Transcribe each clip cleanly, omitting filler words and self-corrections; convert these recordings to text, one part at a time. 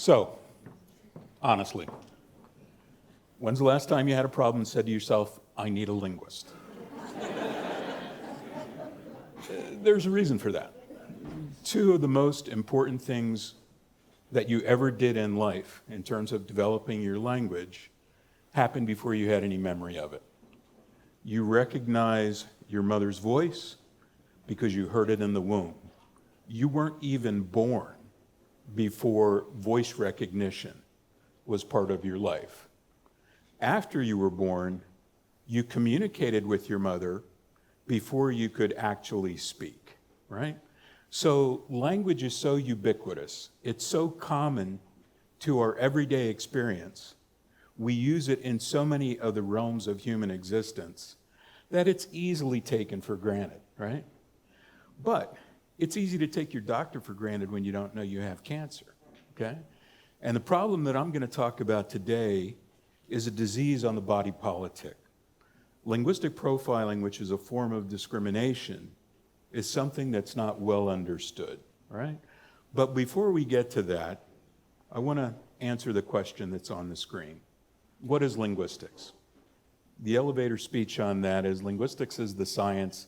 So, honestly, when's the last time you had a problem and said to yourself, I need a linguist? There's a reason for that. Two of the most important things that you ever did in life in terms of developing your language happened before you had any memory of it. You recognize your mother's voice because you heard it in the womb. You weren't even born before voice recognition was part of your life. After you were born, you communicated with your mother before you could actually speak, right? So language is so ubiquitous. It's so common to our everyday experience. We use it in so many of the realms of human existence that it's easily taken for granted, right? But it's easy to take your doctor for granted when you don't know you have cancer, okay? And the problem that I'm going to talk about today is a disease on the body politic. Linguistic profiling, which is a form of discrimination, is something that's not well understood, right? But before we get to that, I want to answer the question that's on the screen. What is linguistics? The elevator speech on that is linguistics is the science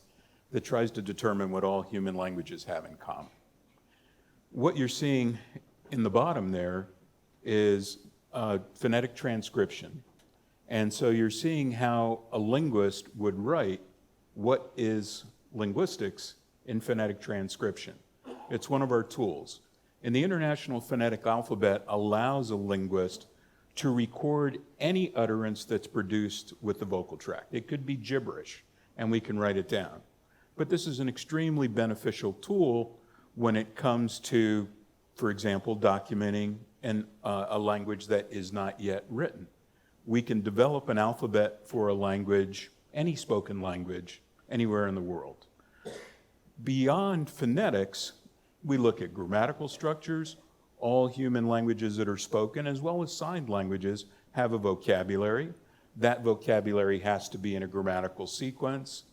that tries to determine what all human languages have in common. What you're seeing in the bottom there is phonetic transcription. And so you're seeing how a linguist would write what is linguistics in phonetic transcription. It's one of our tools. And the International Phonetic Alphabet allows a linguist to record any utterance that's produced with the vocal tract. It could be gibberish, and we can write it down. But this is an extremely beneficial tool when it comes to, for example, documenting a language that is not yet written. We can develop an alphabet for a language, any spoken language, anywhere in the world. Beyond phonetics, we look at grammatical structures. All human languages that are spoken, as well as signed languages, have a vocabulary. That vocabulary has to be in a grammatical sequence.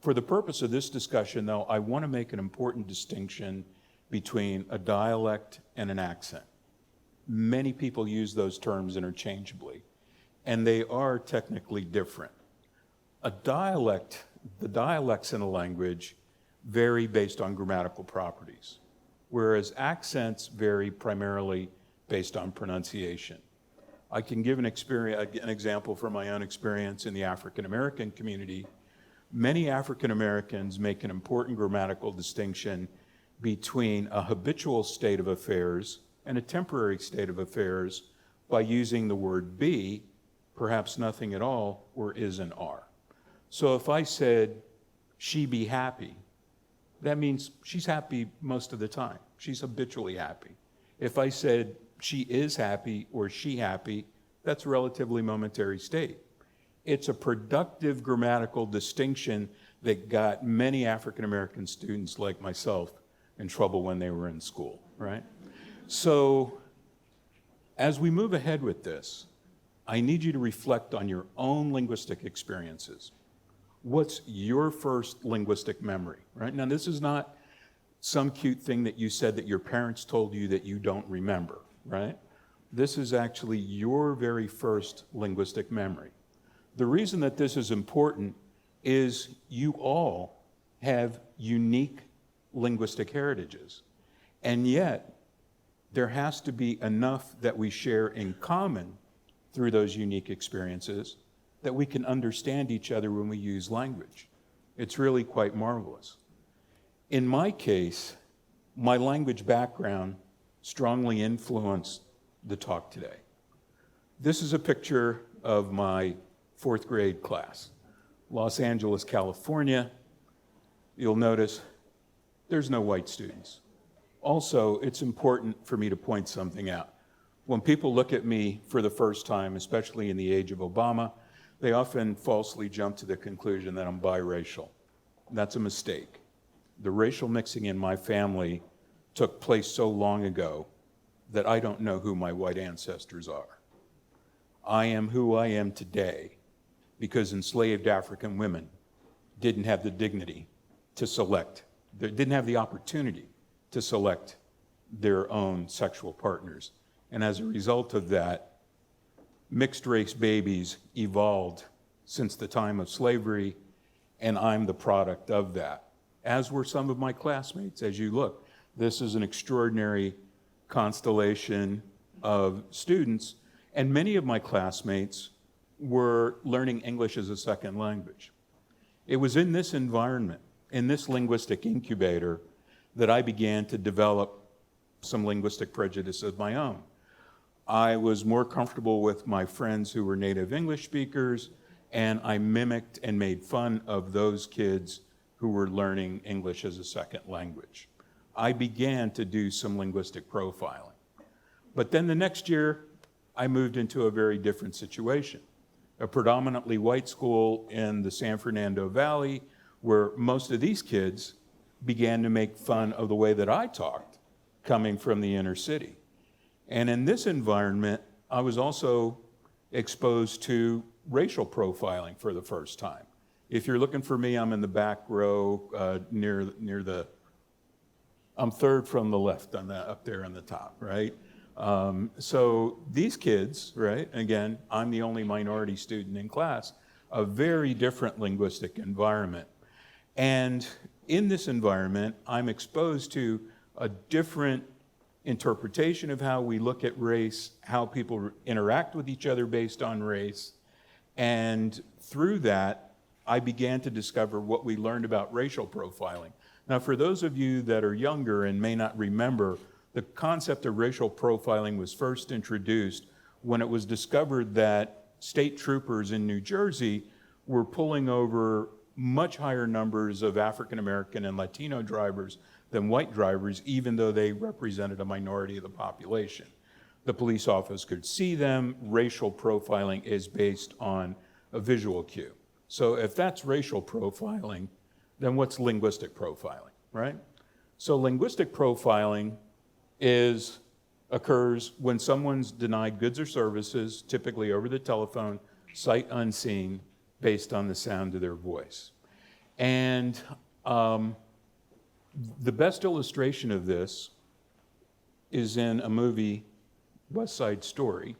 For the purpose of this discussion, though, I want to make an important distinction between a dialect and an accent. Many people use those terms interchangeably, and they are technically different. A dialect, the dialects in a language vary based on grammatical properties, whereas accents vary primarily based on pronunciation. I can give an example from my own experience in the African American community. Many African Americans make an important grammatical distinction between a habitual state of affairs and a temporary state of affairs by using the word be, perhaps nothing at all, or is and are. So if I said, she be happy, that means she's happy most of the time. She's habitually happy. If I said she is happy or she happy, that's a relatively momentary state. It's a productive grammatical distinction that got many African American students like myself in trouble when they were in school, right? So as we move ahead with this, I need you to reflect on your own linguistic experiences. What's your first linguistic memory, right? Now, this is not some cute thing that you said that your parents told you that you don't remember, right? This is actually your very first linguistic memory. The reason that this is important is you all have unique linguistic heritages, and yet there has to be enough that we share in common through those unique experiences that we can understand each other when we use language. It's really quite marvelous. In my case, my language background strongly influenced the talk today. This is a picture of my fourth grade class, Los Angeles, California. You'll notice there's no white students. Also, it's important for me to point something out. When people look at me for the first time, especially in the age of Obama, they often falsely jump to the conclusion that I'm biracial. That's a mistake. The racial mixing in my family took place so long ago that I don't know who my white ancestors are. I am who I am today because enslaved African women didn't have the dignity to select, they didn't have the opportunity to select their own sexual partners And as a result of that, mixed race babies evolved since the time of slavery, and I'm the product of that, as were some of my classmates. As you look, this is an extraordinary constellation of students, and many of my classmates were learning English as a second language. It was in this environment, in this linguistic incubator, that I began to develop some linguistic prejudice of my own. I was more comfortable with my friends who were native English speakers, and I mimicked and made fun of those kids who were learning English as a second language. I began to do some linguistic profiling. But then the next year, I moved into a very different situation. A predominantly white school in the San Fernando Valley, where most of these kids began to make fun of the way that I talked, coming from the inner city. And in this environment, I was also exposed to racial profiling for the first time. If you're looking for me, I'm in the back row near the, I'm third from the left on the, up there on the top, right? So these kids, right, again, I'm the only minority student in class, a very different linguistic environment. And in this environment, I'm exposed to a different interpretation of how we look at race, how people interact with each other based on race. And through that, I began to discover what we learned about racial profiling. Now, for those of you that are younger and may not remember, the concept of racial profiling was first introduced when it was discovered that state troopers in New Jersey were pulling over much higher numbers of African American and Latino drivers than white drivers, even though they represented a minority of the population. The police officer could see them. Racial profiling is based on a visual cue. So if that's racial profiling, then what's linguistic profiling, right? So linguistic profiling occurs when someone's denied goods or services, typically over the telephone, sight unseen, based on the sound of their voice. And the best illustration of this is in a movie, West Side Story.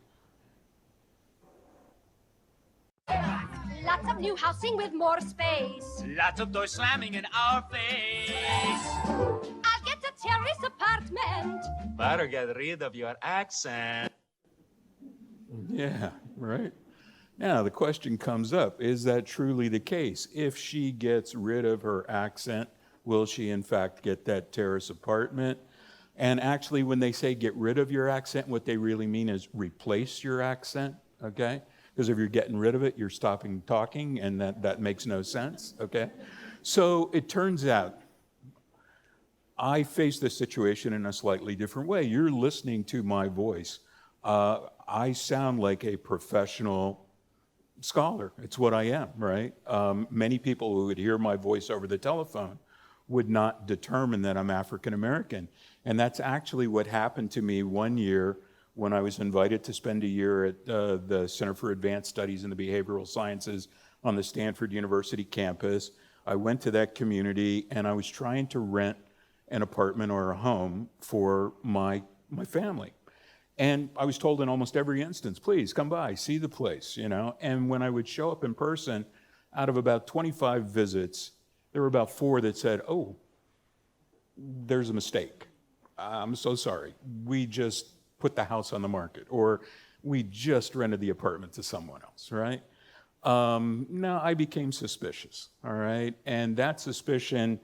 Lots of new housing with more space. Lots of doors slamming in our face. I'll get a terrace apartment. Better get rid of your accent. Yeah, right. Now the question comes up, is that truly the case? If she gets rid of her accent, will she in fact get that terrace apartment? And actually when they say get rid of your accent, what they really mean is replace your accent, okay? Because if you're getting rid of it, you're stopping talking, and that makes no sense, okay? So it turns out, I face this situation in a slightly different way. You're listening to my voice. I sound like a professional scholar. It's what I am, right? Many people who would hear my voice over the telephone would not determine that I'm African American. And that's actually what happened to me one year when I was invited to spend a year at the Center for Advanced Studies in the Behavioral Sciences on the Stanford University campus. I went to that community and I was trying to rent an apartment or a home for my family. And I was told in almost every instance, please come by, see the place, you know. And when I would show up in person, out of about 25 visits, there were about 4 that said, oh, there's a mistake. I'm so sorry. We just put the house on the market, or we just rented the apartment to someone else, right? Now I became suspicious, all right? And that suspicion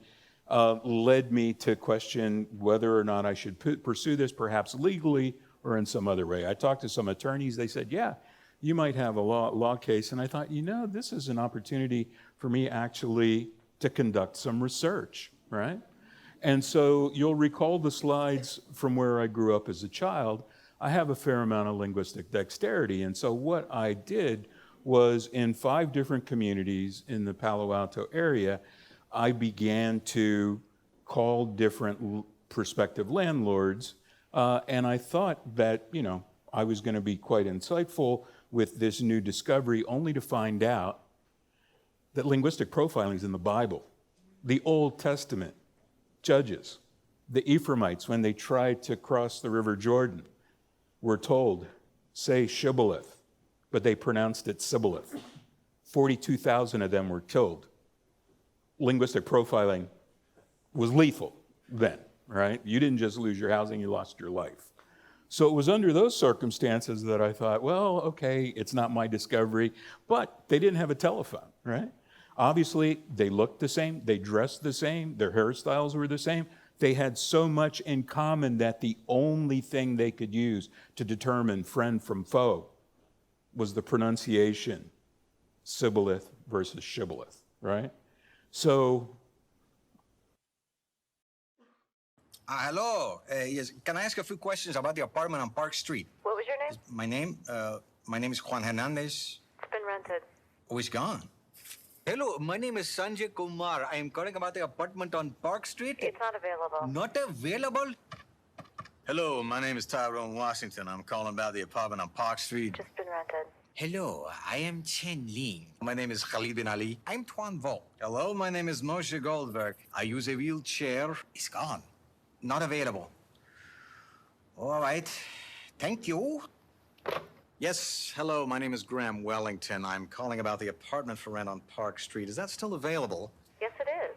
led me to question whether or not I should pursue this perhaps legally or in some other way. I talked to some attorneys. They said, yeah, you might have a law case. And I thought, you know, this is an opportunity for me actually to conduct some research, right? And so you'll recall the slides from where I grew up as a child. I have a fair amount of linguistic dexterity. And so what I did was in 5 different communities in the Palo Alto area, I began to call different prospective landlords. And I thought that, you know, I was going to be quite insightful with this new discovery, only to find out that linguistic profiling is in the Bible, the Old Testament. Judges, the Ephraimites, when they tried to cross the River Jordan, were told, say shibboleth, but they pronounced it sibboleth. 42,000 of them were killed. Linguistic profiling was lethal then, right? You didn't just lose your housing, you lost your life. So it was under those circumstances that I thought, well, okay, it's not my discovery, but they didn't have a telephone, right? Obviously, they looked the same, they dressed the same, their hairstyles were the same. They had so much in common that the only thing they could use to determine friend from foe was the pronunciation, sibboleth versus shibboleth, right? So, hello. Yes, can I ask a few questions about the apartment on Park Street? What was your name? My name is Juan Hernandez. It's been rented. Oh, he's gone. Hello, my name is Sanjay Kumar. I am calling about the apartment on Park Street. It's not available. Not available? Hello, my name is Tyrone Washington. I'm calling about the apartment on Park Street. Just been rented. Hello, I am Chen Ling. My name is Khalid bin Ali. I'm Tuan Vo. Hello, my name is Moshe Goldberg. I use a wheelchair. It's gone. Not available. All right. Thank you. Yes, hello, my name is Graham Wellington. I'm calling about the apartment for rent on Park Street. Is that still available? Yes, it is.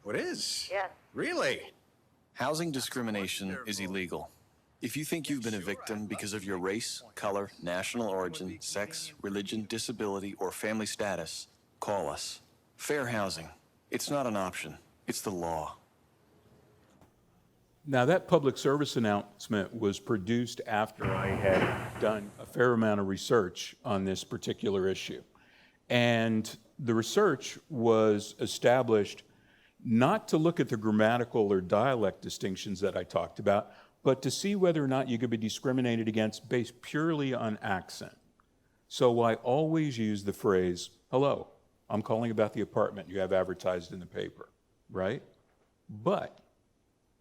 Oh, it is? Yes. Really? Housing discrimination is illegal. If you think you've been a victim because of your race, color, national origin, sex, religion, disability, or family status, call us. Fair housing. It's not an option. It's the law. now that public service announcement was produced after I had done a fair amount of research on this particular issue. And the research was established not to look at the grammatical or dialect distinctions that I talked about, but to see whether or not you could be discriminated against based purely on accent. So I always use the phrase, hello, I'm calling about the apartment you have advertised in the paper, right? But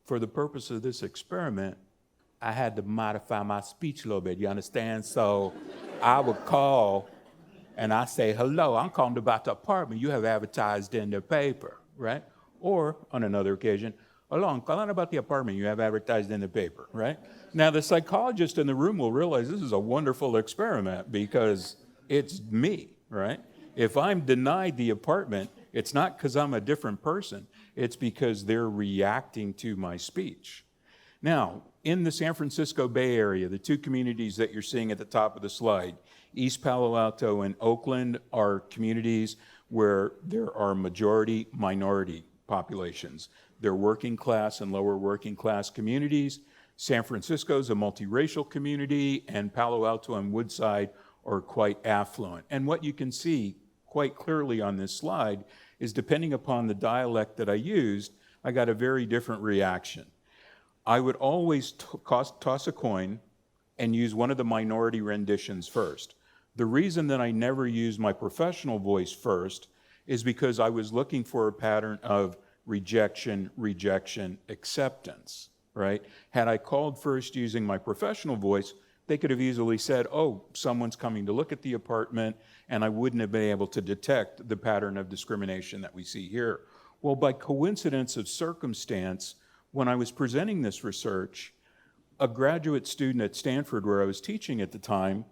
for the purpose of this experiment, I had to modify my speech a little bit, you understand? So I would call and I say, hello, I'm calling about the apartment you have advertised in the paper, right? Or on another occasion, hello, I'm calling about the apartment you have advertised in the paper, right? Now the psychologist in the room will realize this is a wonderful experiment because it's me, right? If I'm denied the apartment, it's not because I'm a different person, it's because they're reacting to my speech. Now, in the San Francisco Bay Area, the two communities that you're seeing at the top of the slide, East Palo Alto and Oakland, are communities where there are majority minority populations. They're working class and lower working class communities. San Francisco is a multiracial community, and Palo Alto and Woodside are quite affluent. And what you can see quite clearly on this slide is depending upon the dialect that I used, I got a very different reaction. I would always toss a coin and use one of the minority renditions first. The reason that I never used my professional voice first is because I was looking for a pattern of rejection, rejection, acceptance, right? Had I called first using my professional voice, they could have easily said, oh, someone's coming to look at the apartment, and I wouldn't have been able to detect the pattern of discrimination that we see here. Well, by coincidence of circumstance, when I was presenting this research, a graduate student at Stanford, where I was teaching at the time,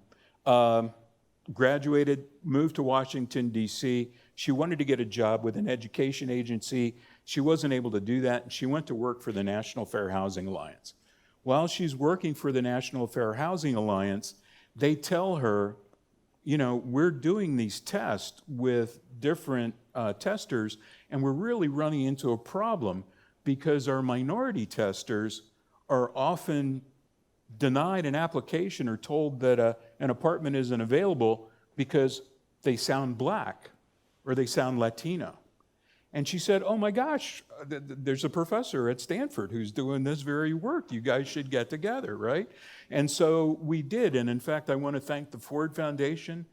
graduated, moved to Washington, D.C. She wanted to get a job with an education agency. She wasn't able to do that, and she went to work for the National Fair Housing Alliance. While she's working for the National Fair Housing Alliance, they tell her, you know, we're doing these tests with different testers, and we're really running into a problem because our minority testers are often denied an application or told that an apartment isn't available because they sound black or they sound Latino. And she said, oh my gosh, there's a professor at Stanford who's doing this very work. You guys should get together, right? And so we did. And in fact, I want to thank the Ford Foundation.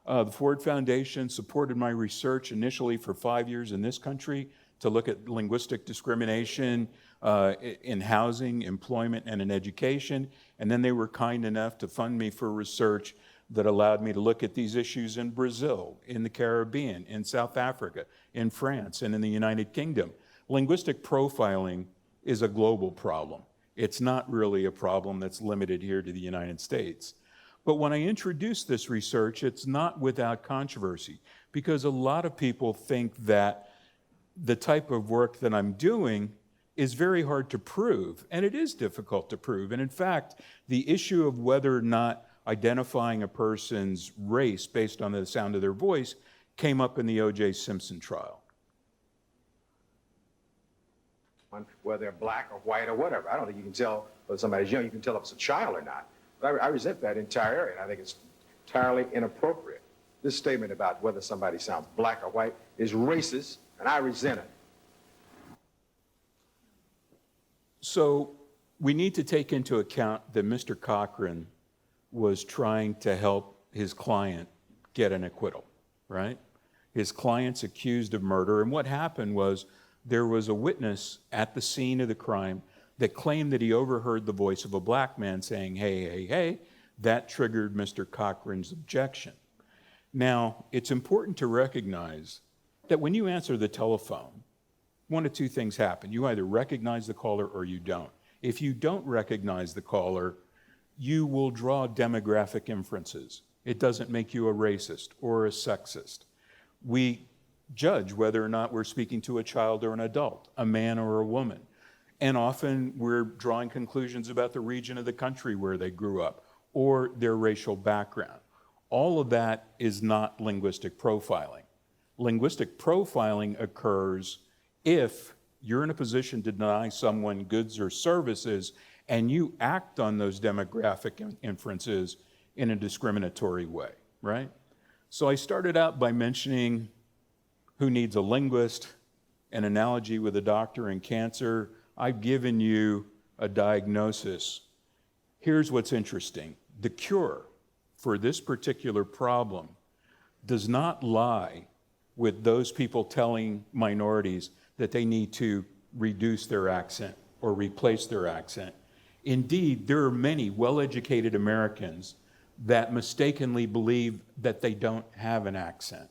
The Ford Foundation supported my research initially for 5 years in this country to look at linguistic discrimination in housing, employment, and in education. And then they were kind enough to fund me for research that allowed me to look at these issues in Brazil, in the Caribbean, in South Africa, in France, and in the United Kingdom. Linguistic profiling is a global problem. It's not really a problem that's limited here to the United States. But when I introduce this research, it's not without controversy, because a lot of people think that the type of work that I'm doing is very hard to prove, and it is difficult to prove. And in fact, the issue of whether or not identifying a person's race based on the sound of their voice came up in the O.J. Simpson trial. Whether they're black or white or whatever. I don't think you can tell whether somebody's young. You can tell if it's a child or not. But I resent that entire area, and I think it's entirely inappropriate. This statement about whether somebody sounds black or white is racist, and I resent it. So we need to take into account that Mr. Cochran was trying to help his client get an acquittal, right? His client's accused of murder, and what happened was there was a witness at the scene of the crime that claimed that he overheard the voice of a black man saying, "Hey, hey, hey." That triggered Mr. Cochran's objection. Now, it's important to recognize that when you answer the telephone, one of two things happen. You either recognize the caller or you don't. If you don't recognize the caller, you will draw demographic inferences. It doesn't make you a racist or a sexist. We judge whether or not we're speaking to a child or an adult, a man or a woman. And often we're drawing conclusions about the region of the country where they grew up or their racial background. All of that is not linguistic profiling. Linguistic profiling occurs if you're in a position to deny someone goods or services and you act on those demographic inferences in a discriminatory way, right? So I started out by mentioning who needs a linguist, an analogy with a doctor in cancer. I've given you a diagnosis. Here's what's interesting. The cure for this particular problem does not lie with those people telling minorities that they need to reduce their accent or replace their accent. Indeed, there are many well-educated Americans that mistakenly believe that they don't have an accent.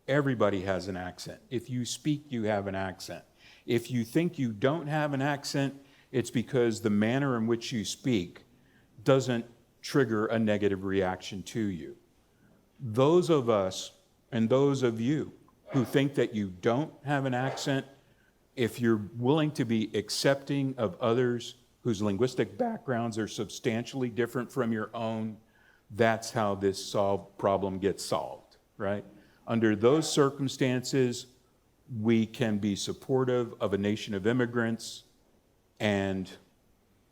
Everybody has an accent. If you speak, you have an accent. If you think you don't have an accent, it's because the manner in which you speak doesn't trigger a negative reaction to you. Those of us and those of you who think that you don't have an accent, if you're willing to be accepting of others whose linguistic backgrounds are substantially different from your own, that's how this problem gets solved, right? Under those circumstances, we can be supportive of a nation of immigrants and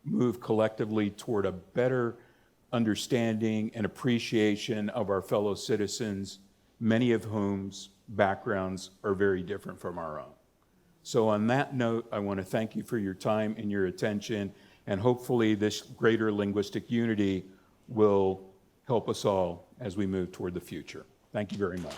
move collectively toward a better understanding and appreciation of our fellow citizens, many of whom's backgrounds are very different from our own. So on that note, I want to thank you for your time and your attention, and hopefully this greater linguistic unity will help us all as we move toward the future. Thank you very much.